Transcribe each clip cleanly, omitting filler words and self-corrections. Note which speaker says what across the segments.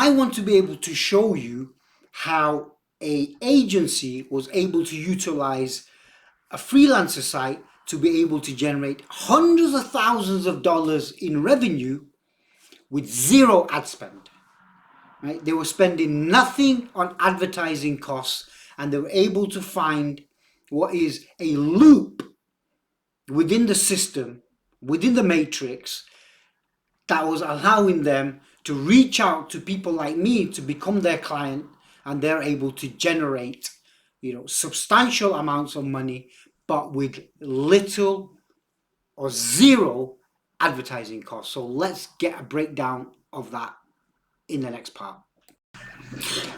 Speaker 1: I want to be able to show you how a agency was able to utilize a freelancer site to be able to generate hundreds of thousands of dollars in revenue with zero ad spend. Right? They were spending nothing on advertising costs, and they were able to find what is a loop within the system, within the matrix, that was allowing them to reach out to people like me to become their client, and they're able to generate, substantial amounts of money, but with little or zero advertising costs. So let's get a breakdown of that in the next part.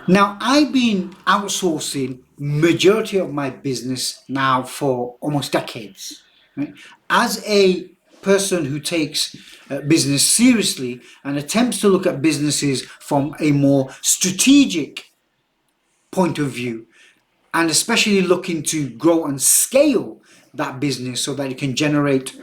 Speaker 1: Now, I've been outsourcing majority of my business now for almost decades. Right? As a person who takes business seriously and attempts to look at businesses from a more strategic point of view, and especially looking to grow and scale that business so that it can generate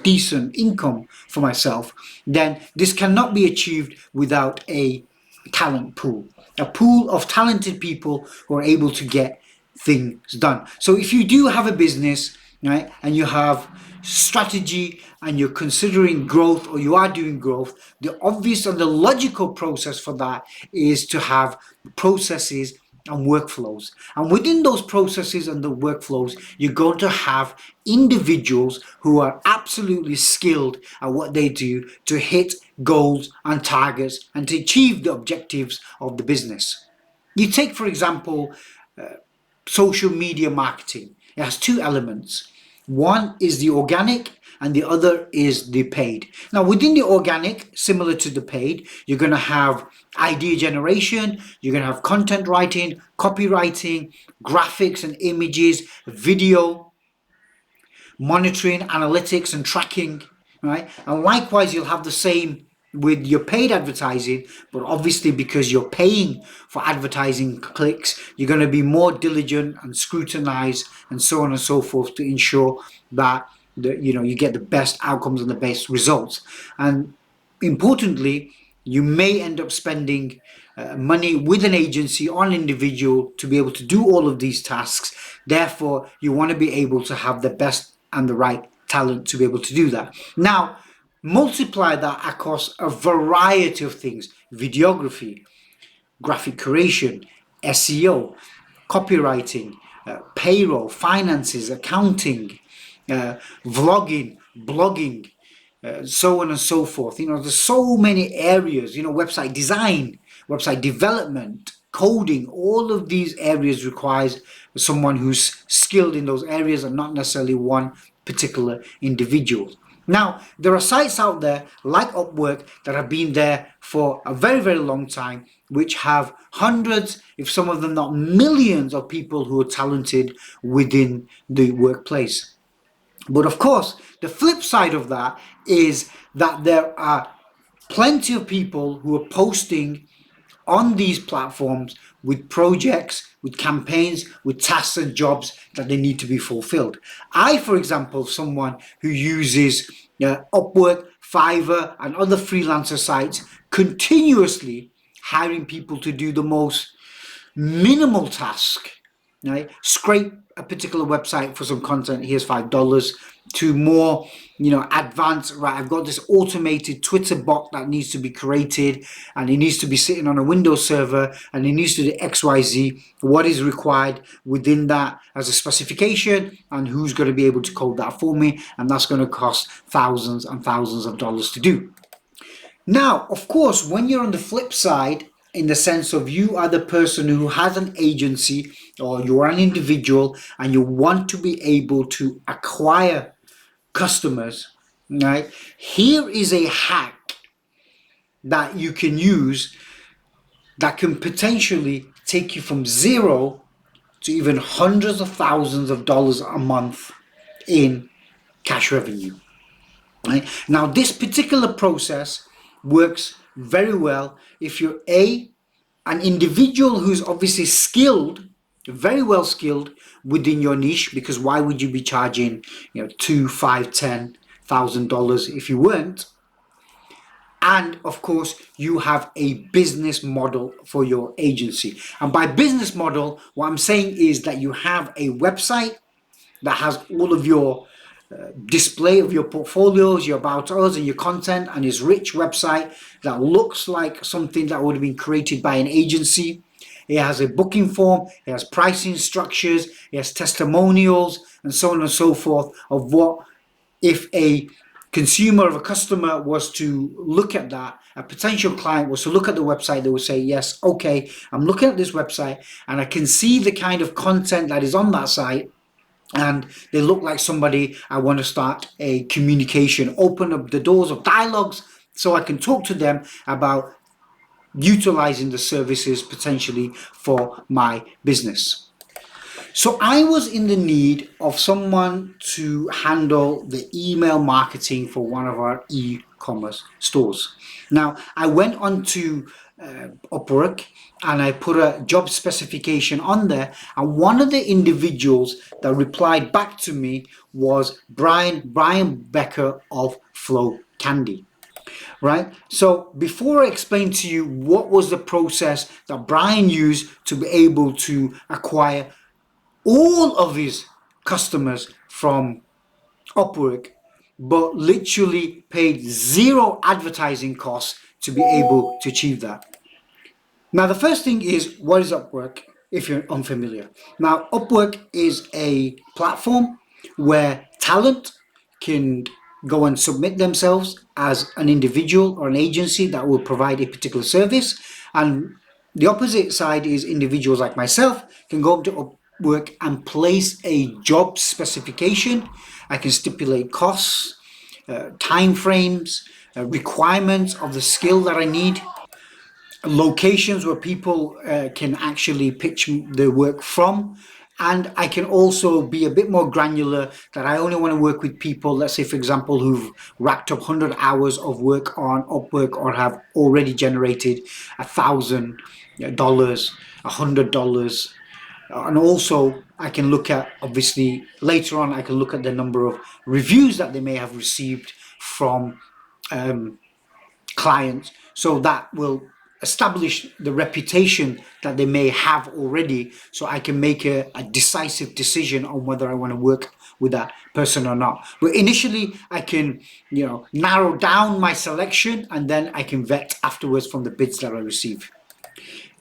Speaker 1: decent income for myself, then this cannot be achieved without a talent pool, a pool of talented people who are able to get things done. So if you do have a business, right, and you have strategy and you're considering growth, or you are doing growth, the obvious and the logical process for that is to have processes and workflows. And within those processes and the workflows, you're going to have individuals who are absolutely skilled at what they do to hit goals and targets and to achieve the objectives of the business. You take, for example, social media marketing. It has two elements. One is the organic and the other is the paid. Now, within the organic, similar to the paid, you're going to have idea generation, you're going to have content writing, copywriting, graphics and images, video, monitoring, analytics and tracking, right? And likewise, you'll have the same with your paid advertising, but obviously because you're paying for advertising clicks, you're going to be more diligent and scrutinize and so on and so forth to ensure that you get the best outcomes and the best results. And importantly, you may end up spending money with an agency or an individual to be able to do all of these tasks. Therefore, you want to be able to have the best and the right talent to be able to do that. Now, multiply that across a variety of things: videography, graphic creation, SEO, copywriting, payroll, finances, accounting, vlogging, blogging, so on and so forth. There's so many areas, website design, website development, coding. All of these areas requires someone who's skilled in those areas and not necessarily one particular individual. Now, there are sites out there like Upwork that have been there for a very, very long time, which have hundreds, if some of them not millions, of people who are talented within the workplace. But of course, the flip side of that is that there are plenty of people who are posting on these platforms with projects, with campaigns, with tasks and jobs that they need to be fulfilled. I, for example, someone who uses Upwork, Fiverr and other freelancer sites, continuously hiring people to do the most minimal task, right? Scrape a particular website for some content, here's $5, to more advanced, right, I've got this automated Twitter bot that needs to be created, and it needs to be sitting on a Windows server, and it needs to do XYZ, what is required within that as a specification, and who's going to be able to code that for me, and that's going to cost thousands and thousands of dollars to do. Now, of course, when you're on the flip side, in the sense of you are the person who has an agency or you are an individual and you want to be able to acquire customers, right? Here is a hack that you can use that can potentially take you from zero to even hundreds of thousands of dollars a month in cash revenue. Right? Now, this particular process works very well if you're an individual who's obviously skilled, very well skilled within your niche, because why would you be charging $2,000, $5,000, $10,000 if you weren't? And of course, you have a business model for your agency. And by business model, what I'm saying is that you have a website that has all of your display of your portfolios, your about us, and your content, and this rich website that looks like something that would have been created by an agency. It has a booking form, it has pricing structures, it has testimonials, and so on and so forth of what if a consumer of a customer was to look at that, a potential client was to look at the website, they would say, yes, okay, I'm looking at this website and I can see the kind of content that is on that site, and they look like somebody I want to start a communication, open up the doors of dialogues so I can talk to them about utilizing the services potentially for my business. So I was in the need of someone to handle the email marketing for one of our e-commerce stores. Now I went on to Upwork and I put a job specification on there, and one of the individuals that replied back to me was Brian Becker of Flow Candy. Right? So before I explain to you what was the process that Brian used to be able to acquire all of his customers from Upwork, but literally paid zero advertising costs to be able to achieve that. Now, the first thing is, what is Upwork if you're unfamiliar? Now, Upwork is a platform where talent can go and submit themselves as an individual or an agency that will provide a particular service. And the opposite side is individuals like myself can go up to Upwork and place a job specification. I can stipulate costs, time frames, requirements of the skill that I need, locations where people can actually pitch the work from. And I can also be a bit more granular that I only want to work with people, let's say, for example, who've racked up 100 hours of work on Upwork or have already generated $1,000, $100. And also I can look at, obviously later on, I can look at the number of reviews that they may have received from clients. So that will establish the reputation that they may have already, so I can make a decisive decision on whether I want to work with that person or not. But initially I can, narrow down my selection, and then I can vet afterwards from the bids that I receive.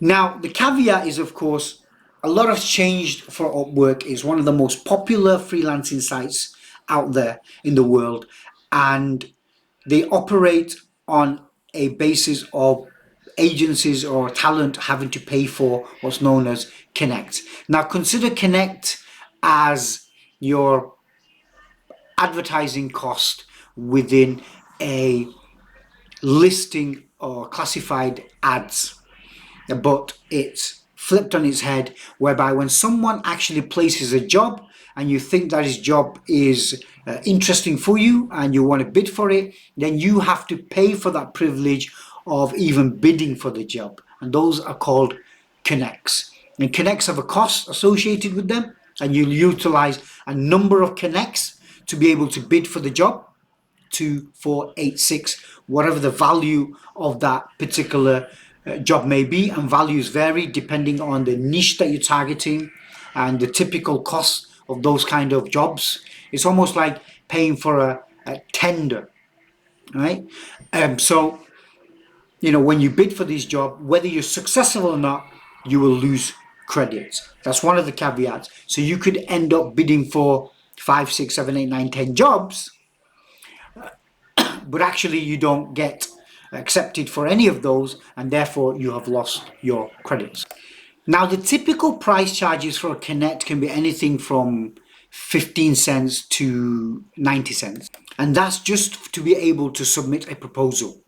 Speaker 1: Now, the caveat is, of course, a lot has changed for Upwork. It's one of the most popular freelancing sites out there in the world, and they operate on a basis of agencies or talent having to pay for what's known as Connect. Now consider Connect as your advertising cost within a listing or classified ads, but it's flipped on its head, whereby when someone actually places a job and you think that his job is interesting for you and you want to bid for it, then you have to pay for that privilege of even bidding for the job. And those are called connects. And connects have a cost associated with them, and you'll utilize a number of connects to be able to bid for the job. 2, 4, 8, 6, whatever the value of that particular job may be, and values vary depending on the niche that you're targeting and the typical cost of those kind of jobs. It's almost like paying for a tender, right? So when you bid for this job, whether you're successful or not, you will lose credits. That's one of the caveats. So you could end up bidding for 5, 6, 7, 8, 9, 10 jobs, but actually you don't get accepted for any of those, and therefore you have lost your credits. Now, the typical price charges for a Connect can be anything from 15 cents to 90 cents, and that's just to be able to submit a proposal.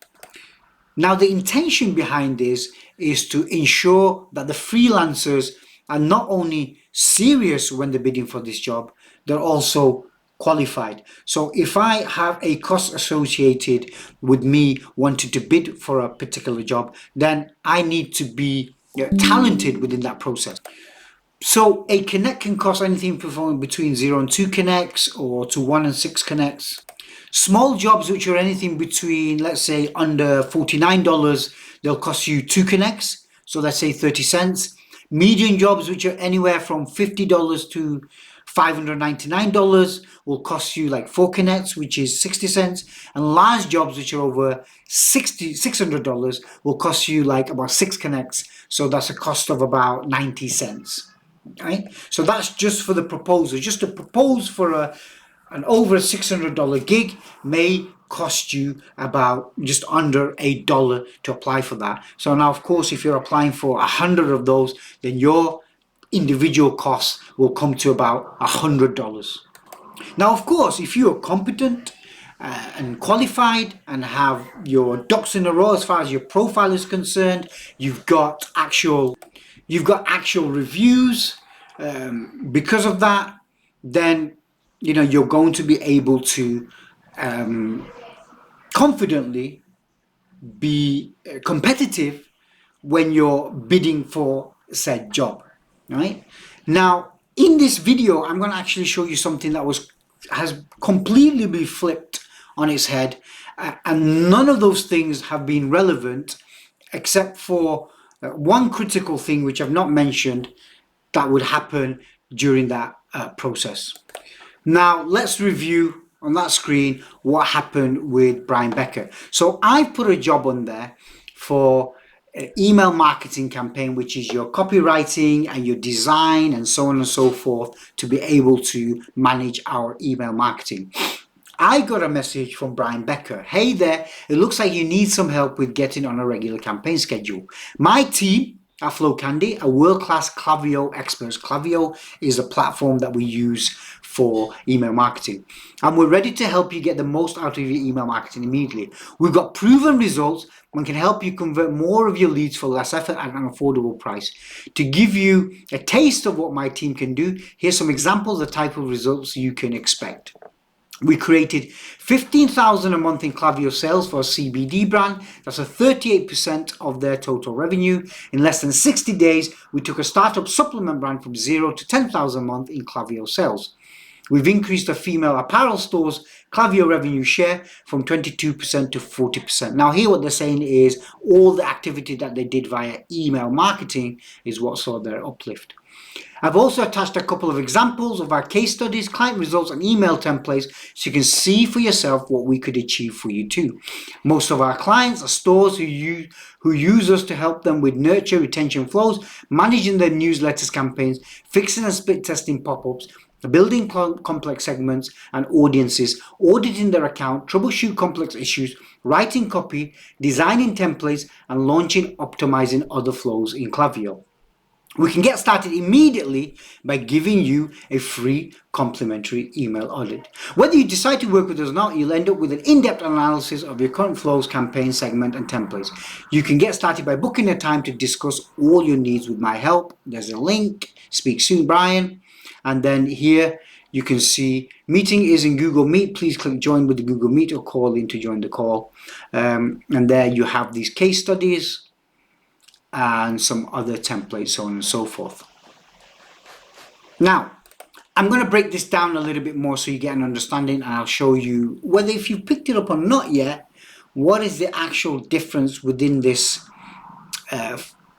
Speaker 1: Now, the intention behind this is to ensure that the freelancers are not only serious when they're bidding for this job, they're also qualified. So if I have a cost associated with me wanting to bid for a particular job, then I need to be talented within that process. So a Connect can cost anything from between 0 and 2 connects, or to 1 and 6 connects. Small jobs which are anything between, let's say, under $49, they'll cost you 2 connects. So let's say 30 cents. Medium jobs which are anywhere from $50 to $599 will cost you like 4 connects, which is 60 cents. And large jobs which are over $600 will cost you like about 6 connects. So that's a cost of about 90 cents. Right? So that's just for the proposal. Just to propose for an over $600 gig may cost you about just under $8 to apply for that. So now, of course, if you're applying for 100 of those, then your individual costs will come to about $100. Now, of course, if you are competent and qualified and have your ducks in a row as far as your profile is concerned, you've got actual reviews. Because of that, then you're going to be able to confidently be competitive when you're bidding for said job. Right? Now, in this video, I'm going to actually show you something that has completely been flipped on its head, and none of those things have been relevant except for one critical thing which I've not mentioned that would happen during that process. Now let's review on that screen what happened with Brian Becker. So I've put a job on there for email marketing campaign, which is your copywriting and your design and so on and so forth, to be able to manage our email marketing. I got a message from Brian Becker. Hey there, it looks like you need some help with getting on a regular campaign schedule. My team at FlowCandy are world-class Klaviyo experts. Klaviyo is a platform that we use for email marketing, and we're ready to help you get the most out of your email marketing immediately. We've got proven results and can help you convert more of your leads for less effort at an affordable price. To give you a taste of what my team can do, here's some examples of the type of results you can expect. We created 15,000 a month in Klaviyo sales for a CBD brand. That's a 38% of their total revenue. In less than 60 days, we took a startup supplement brand from 0 to 10,000 a month in Klaviyo sales. We've increased the female apparel stores Klaviyo revenue share from 22% to 40%. Now here what they're saying is all the activity that they did via email marketing is what saw their uplift. I've also attached a couple of examples of our case studies, client results and email templates so you can see for yourself what we could achieve for you too. Most of our clients are stores who use us to help them with nurture retention flows, managing their newsletters campaigns, fixing and split testing pop-ups, building complex segments and audiences, auditing their account, troubleshoot complex issues, writing copy, designing templates and launching optimizing other flows in Klaviyo. We can get started immediately by giving you a free complimentary email audit. Whether you decide to work with us or not, you'll end up with an in-depth analysis of your current flows, campaign, segment and templates. You can get started by booking a time to discuss all your needs with my help. There's a link, speak soon Brian. And then here you can see meeting is in Google Meet. Please click join with the Google Meet or call in to join the call. And there you have these case studies and some other templates, so on and so forth. Now, I'm going to break this down a little bit more so you get an understanding, and I'll show you whether if you've picked it up or not yet, what is the actual difference within this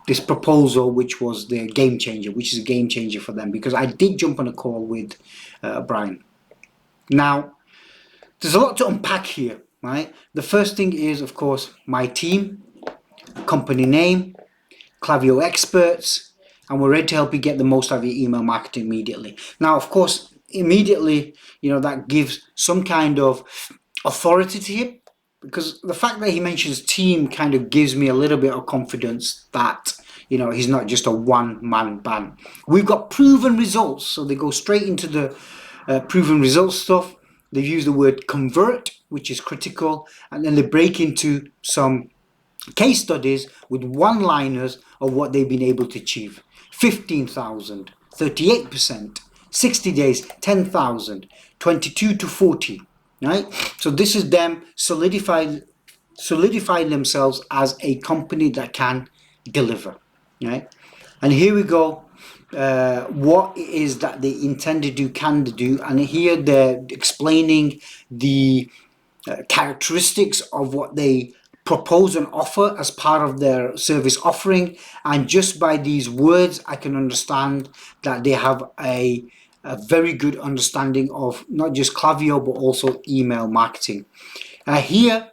Speaker 1: this proposal, which was the game changer, which is a game changer for them, because I did jump on a call with Brian. Now, there's a lot to unpack here, right? The first thing is, of course, my team, company name, Klaviyo experts, and we're ready to help you get the most out of your email marketing immediately. Now, of course, immediately, that gives some kind of authority to him, because the fact that he mentions team kind of gives me a little bit of confidence that, he's not just a one-man band. We've got proven results, so they go straight into the proven results stuff. They've used the word convert, which is critical, and then they break into some case studies with one-liners of what they've been able to achieve. 15,000, 38%, 60 days, 10,000, 22 to 40, right? So this is them solidifying themselves as a company that can deliver, right? And here we go, what it is that they intend to do, can do, and here they're explaining the characteristics of what they propose and offer as part of their service offering, and just by these words I can understand that they have a very good understanding of not just Klaviyo but also email marketing. Here,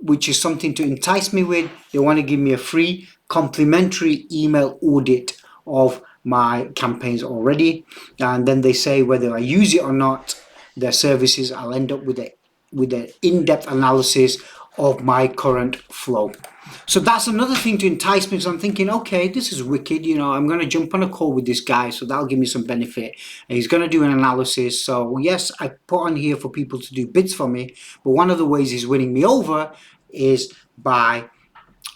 Speaker 1: which is something to entice me with, they want to give me a free complimentary email audit of my campaigns already, and then they say whether I use it or not, their services, I'll end up with an in-depth analysis of my current flow. So that's another thing to entice me. So I'm thinking, okay, this is wicked. I'm going to jump on a call with this guy, so that'll give me some benefit. And he's going to do an analysis. So yes, I put on here for people to do bids for me, but one of the ways he's winning me over is by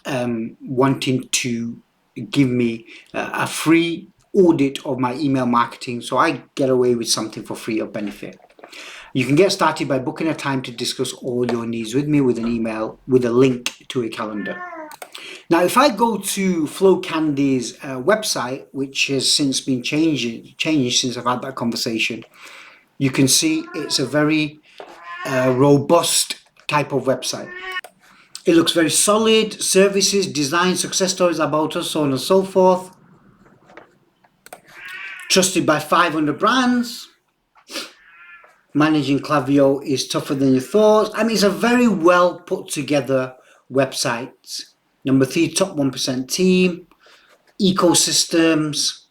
Speaker 1: wanting to give me a free audit of my email marketing, so I get away with something for free or benefit. You can get started by booking a time to discuss all your needs with me with an email with a link to a calendar. Now, if I go to Flowcandy's website, which has since been changed since I've had that conversation, you can see it's a very robust type of website. It looks very solid. Services, design, success stories about us, so on and so forth. Trusted by 500 brands. Managing Klaviyo is tougher than you thought. I mean, it's a very well put together website. Number 3, top 1% team, ecosystems,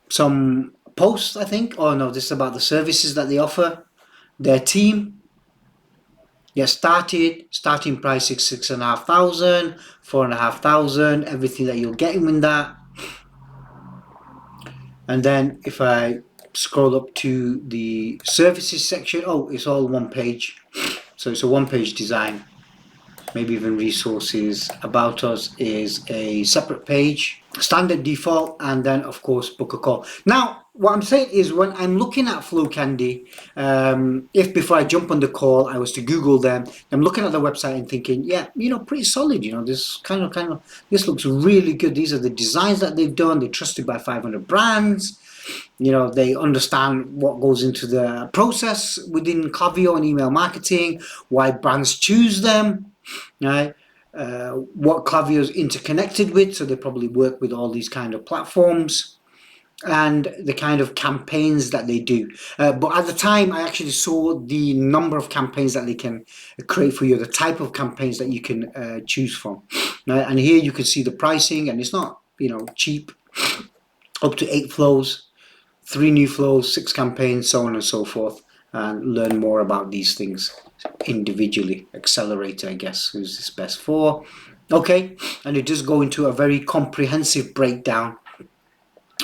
Speaker 1: some posts, I think. Oh no, this is about the services that they offer, their team. Get started, starting price is 6,500, 4,500, everything that you'll get in that. And then if I scroll up to the services section, oh, it's all one page. So it's a one-page design. Maybe even resources. About us is a separate page, standard default, and then of course book a call. Now what I'm saying is, when I'm looking at Flowcandy, if before I jump on the call I was to Google them, I'm looking at the website and thinking, yeah, pretty solid. This kind of this looks really good. These are the designs that they've done. They're trusted by 500 brands. They understand what goes into the process within Klaviyo and email marketing, why brands choose them, right? What Klaviyo is interconnected with, so they probably work with all these kind of platforms, and the kind of campaigns that they do. But at the time, I actually saw the number of campaigns that they can create for you, the type of campaigns that you can choose from. Right? And here you can see the pricing, and it's not cheap. Up to 8 flows, 3 new flows, 6 campaigns, so on and so forth, and learn more about these things individually. Accelerator, I guess, who's this best for. Okay, and it does go into a very comprehensive breakdown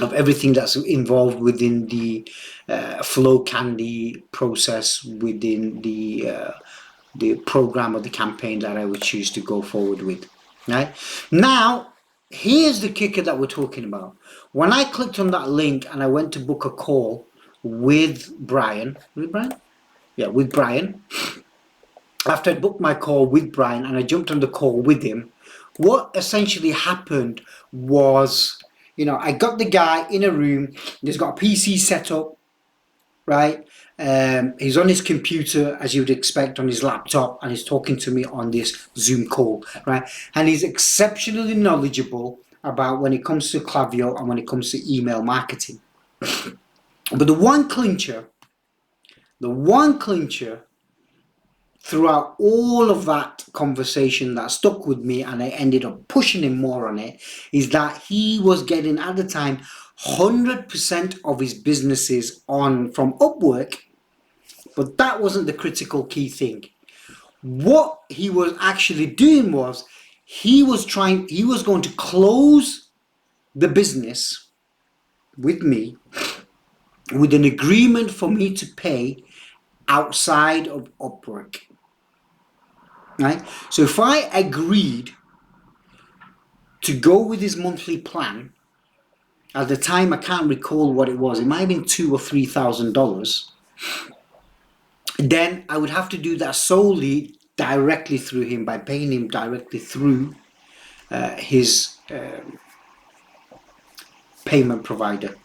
Speaker 1: of everything that's involved within the Flowcandy process, within the program or the campaign that I would choose to go forward with. Right now, here's the kicker that we're talking about. When I clicked on that link and I went to book a call with Brian, with Brian. After I booked my call with Brian and I jumped on the call with him, what essentially happened was, I got the guy in a room. He's got a PC set up, right? He's on his computer, as you would expect, on his laptop, and he's talking to me on this Zoom call, right? And he's exceptionally knowledgeable about when it comes to Klaviyo and when it comes to email marketing. But the one clincher throughout all of that conversation that stuck with me, and I ended up pushing him more on it, is that he was getting, at the time, 100% of his businesses from Upwork, but that wasn't the critical key thing. What he was actually doing was, he was going to close the business with me with an agreement for me to pay outside of Upwork. Right? So if I agreed to go with his monthly plan, at the time I can't recall what it was, it might have been $2,000 or $3,000, then I would have to do that solely directly through him, by paying him directly through his payment provider.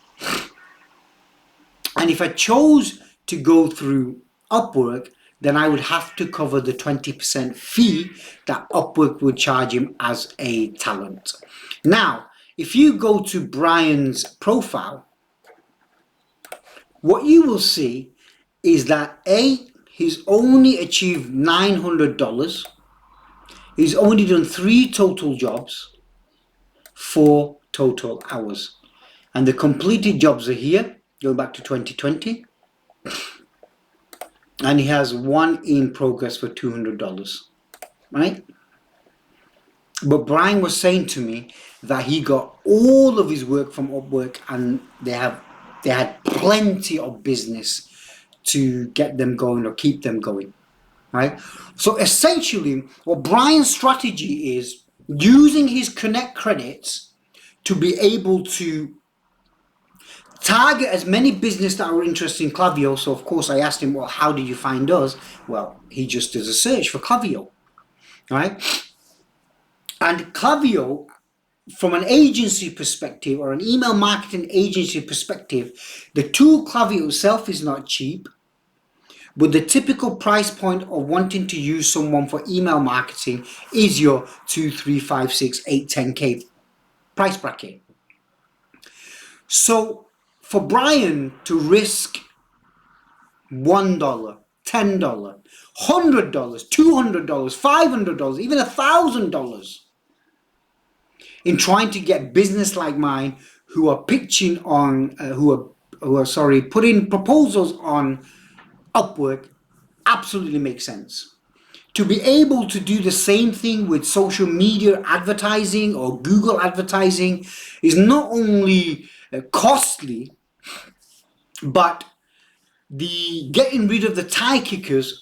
Speaker 1: And if I chose to go through Upwork, then I would have to cover the 20% fee that Upwork would charge him as a talent. Now, if you go to Brian's profile, what you will see is that he's only achieved $900. He's only done 3 total jobs, 4 total hours. And the completed jobs are here, going back to 2020. And he has 1 in progress for $200, right? But Brian was saying to me that he got all of his work from Upwork, and they had plenty of business to get them going or keep them going, right? So essentially, what Brian's strategy is using his Connect credits to be able to target as many business that are interested in Klaviyo. So of course I asked him, well, how did you find us? Well, he just does a search for Klaviyo, right? And Klaviyo, from an agency perspective or an email marketing agency perspective, the tool Klaviyo itself is not cheap, but the typical price point of wanting to use someone for email marketing is your 2, 3, 5, 6, 8, 10K price bracket. So for Brian to risk $1, $10, $100, $200, $500, even $1,000 in trying to get business like mine who are pitching on, putting proposals on Upwork, absolutely makes sense. To be able to do the same thing with social media advertising or Google advertising is not only costly, but the getting rid of the tie kickers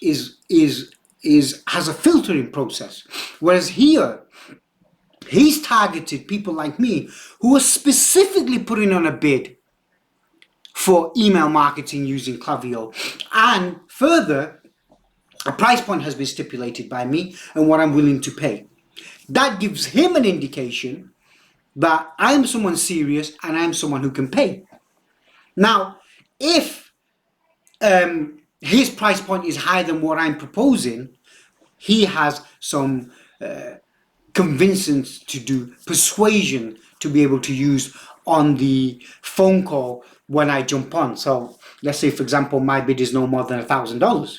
Speaker 1: has a filtering process. Whereas here, he's targeted people like me who are specifically putting on a bid for email marketing using Klaviyo. And further, a price point has been stipulated by me and what I'm willing to pay. That gives him an indication that I am someone serious and I am someone who can pay. Now, if his price point is higher than what I'm proposing, he has some convincing to do, persuasion to be able to use on the phone call when I jump on. So let's say, for example, my bid is no more than $1,000,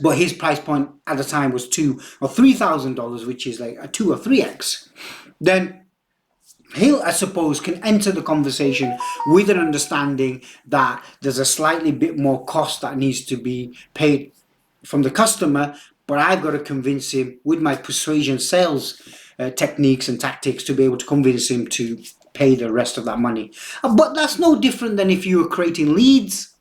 Speaker 1: but his price point at the time was $2,000 or $3,000, which is like a 2 or 3x. Then he, I suppose, can enter the conversation with an understanding that there's a slightly bit more cost that needs to be paid from the customer, but I've got to convince him with my persuasion sales techniques and tactics to be able to convince him to pay the rest of that money. But that's no different than if you were creating leads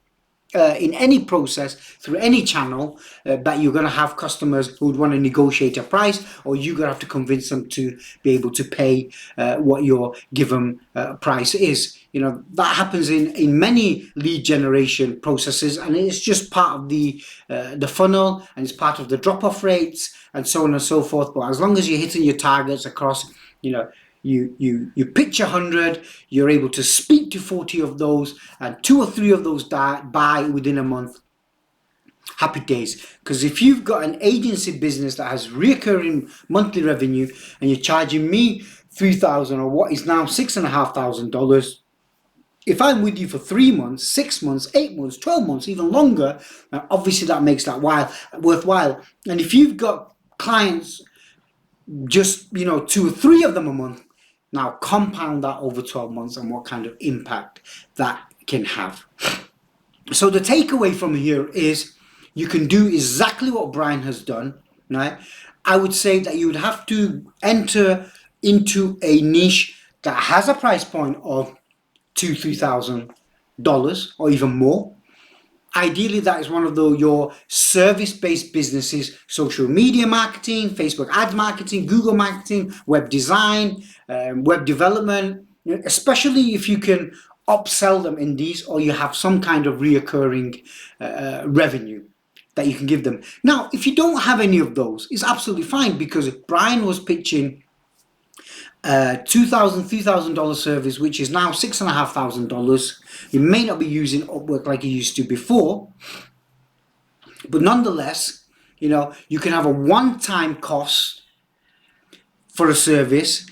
Speaker 1: in any process through any channel, that you're going to have customers who would want to negotiate a price, or you're going to have to convince them to be able to pay what your given price is. You know, that happens in many lead generation processes, and it's just part of the funnel, and it's part of the drop-off rates and so on and so forth. But as long as you're hitting your targets across, you know, you pitch 100, you're able to speak to 40 of those, and 2 or 3 of those buy within a month. Happy days. Because if you've got an agency business that has recurring monthly revenue and you're charging me $3,000 or what is now $6,500, if I'm with you for 3 months, 6 months, 8 months, 12 months, even longer, obviously that makes that worthwhile. And if you've got clients, just 2 or 3 of them a month, now compound that over 12 months and what kind of impact that can have. So the takeaway from here is you can do exactly what Brian has done, right? I would say that you would have to enter into a niche that has a price point of $2,000-$3,000 or even more. Ideally, that is one of your service-based businesses: social media marketing, Facebook ads marketing, Google marketing, web design, web development, especially if you can upsell them in these, or you have some kind of reoccurring revenue that you can give them. Now, if you don't have any of those, it's absolutely fine, because Brian was pitching $2,000, $3,000 service, which is now $6,500. You may not be using Upwork like you used to before, But nonetheless, you can have a one-time cost for a service,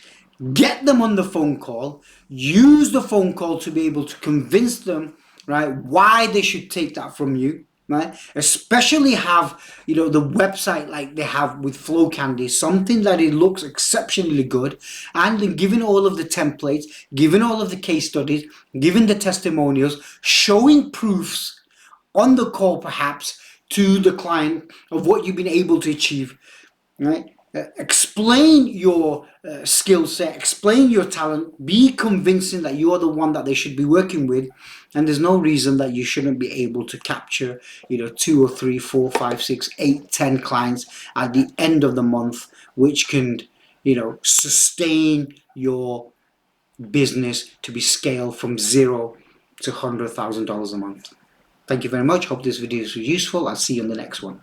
Speaker 1: get them on the phone call, use the phone call to be able to convince them, right, why they should take that from you, right? Especially have, the website like they have with Flow Candy, something that it looks exceptionally good, and then given all of the templates, given all of the case studies, given the testimonials, showing proofs on the call perhaps to the client of what you've been able to achieve, right? Explain your skill set, explain your talent, be convincing that you are the one that they should be working with, and there's no reason that you shouldn't be able to capture 2 or 3, 4, 5, 6, 8, 10 clients at the end of the month, which can sustain your business to be scaled from zero to $100,000 a month. Thank you very much. Hope this video was useful. I'll see you on the next one.